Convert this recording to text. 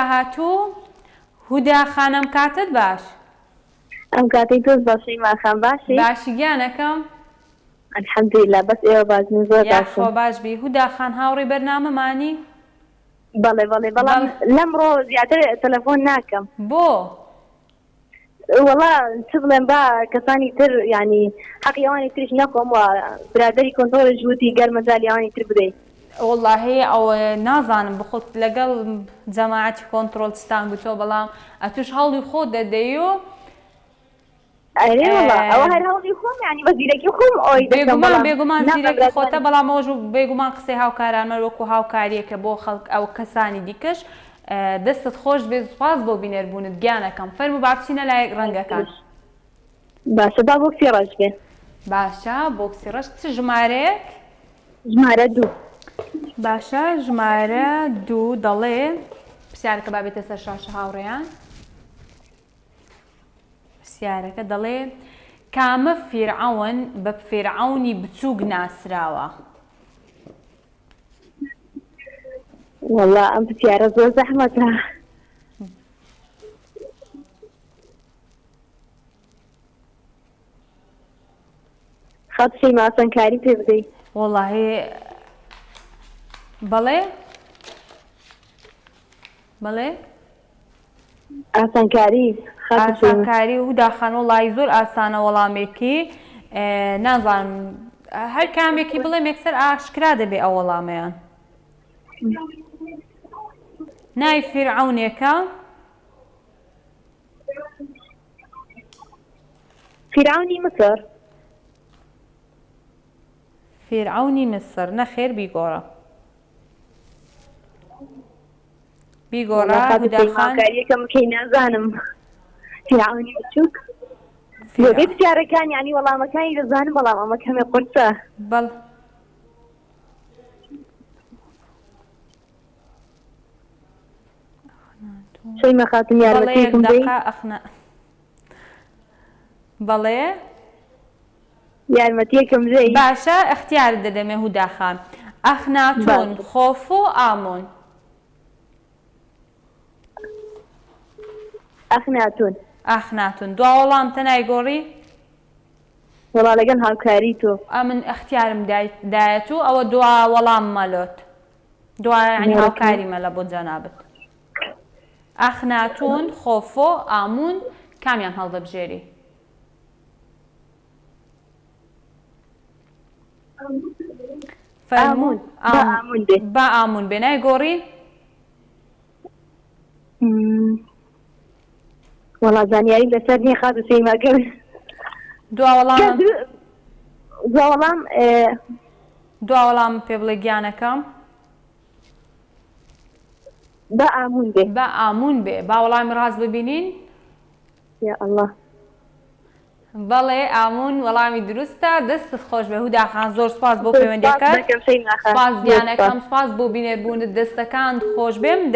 داهاتوو هودا خانم کاتت باش ئەم کاتەی تۆز باشەی ماخام باشی باشی گیانەکەم الحەمدوللا بەس ئێوە باشن زۆر یاخۆ باشن باش بی هودا خان هاوڕێی بەرنامەمانی بەڵێ بەڵێ بەڵام لەمڕۆ زیاتر تەلەفۆن ناکەم بۆ وەڵا چ بڵێم با کەسانی تر ینی حەقی ئەوانی تریش نەخۆم و برادەری کۆنتۆرە ژووتی گەرمەجای ئەوانی تر بدەیت والله ئەو نازانم بخۆت لەگەڵ جەماعەتی کۆنتڕۆڵستان بوویتەوە بەڵام ئەتوش هەڵی خۆت دەدەی و ئەرێ وەڵا ئەوە هەر هەڵی خۆم ینی بە زیرەکی خۆم ئەوی بێگومان بێگومان زیرەکی خۆتە بەڵام ئەوژ بێگومان قسەی هاوکارانمە وەکو هاوکاریەکە بۆ خەڵک ئەو کەسانی دیکەش دەستت خۆش بێ سوپاس بۆ بینێربوونت گیانەکەم فەرموو با بچینە لای ڕەنگەکان باشە با بۆ کسی ڕەش بێ باشە بۆ کسی ڕەش چ ژمارەیەک ژمارە 2 باشە ژمارە 2 دەڵێ پرسیارەکە بابێتە سەر شاشە هاوڕێیان پرسیارەکە دەڵێ کامە فیرعەون بە فیرعەونی بچووک ناسراوە والله ئەم پرسیارە زۆر زەحمەتە خەت شەی ماسەنکاری پێ بدەیت والله بەڵێ بەڵێ ئاسانکاری ئاسانکاری و داخان وڵی زۆر ئاسانە وەڵامێکی نازانم هەر کامێکی بڵێم یەکسەر ئاشکرا دەبێ ئەو وەڵامەیان ناوی فیرعەونێکە فیرعەونی مسر فیرعەونی مسر نەخێر بیگۆڕە بیگۆڕە هوداخان یەکەم کەی نازانم فیرعەونی بچووک لۆبێ پرسیارەکان ینی وەڵامەکانی دەزانم بەڵام ئەمە کەمێ قورسە بەڵ شەی مەخاتم یارمەتیەکم بدەیت بەڵێ یارمەتیەکم بدەیت باشە اختیارت دەدەمێ هوداخان ئەخناتۆن خۆف و ئامۆن ئەخناتون ئەخناتون دوا وەڵامتە نایگۆڕی وەڵا لەگەڵ هاوکاری تۆ من اختیارم دایەت و ئەوە دوا وەڵام مەلۆت دوا ینی هاوکاریمە لە بۆ جەنابەت ئەخناتون خۆفۆ ئامون کامیان هەڵدەبژێری ئامون با ئامون بێ نایگۆڕی وەڵا زانیاری لەسەر نییە خات و سەیماگەر دوا وەڵام پێ بڵێ گیانەکەم با ئامون بێ با ئامون بێ با وەڵامی ڕاست ببینین یا الله بەڵێ ئامون وەڵامی دروستە دەستت خۆش بێ هوداخان زۆر سپاس بۆ پەیوەندیەکەت سپاس گیانەکەم سپاس بۆ بینێربوونت دەستەکان خۆش بێم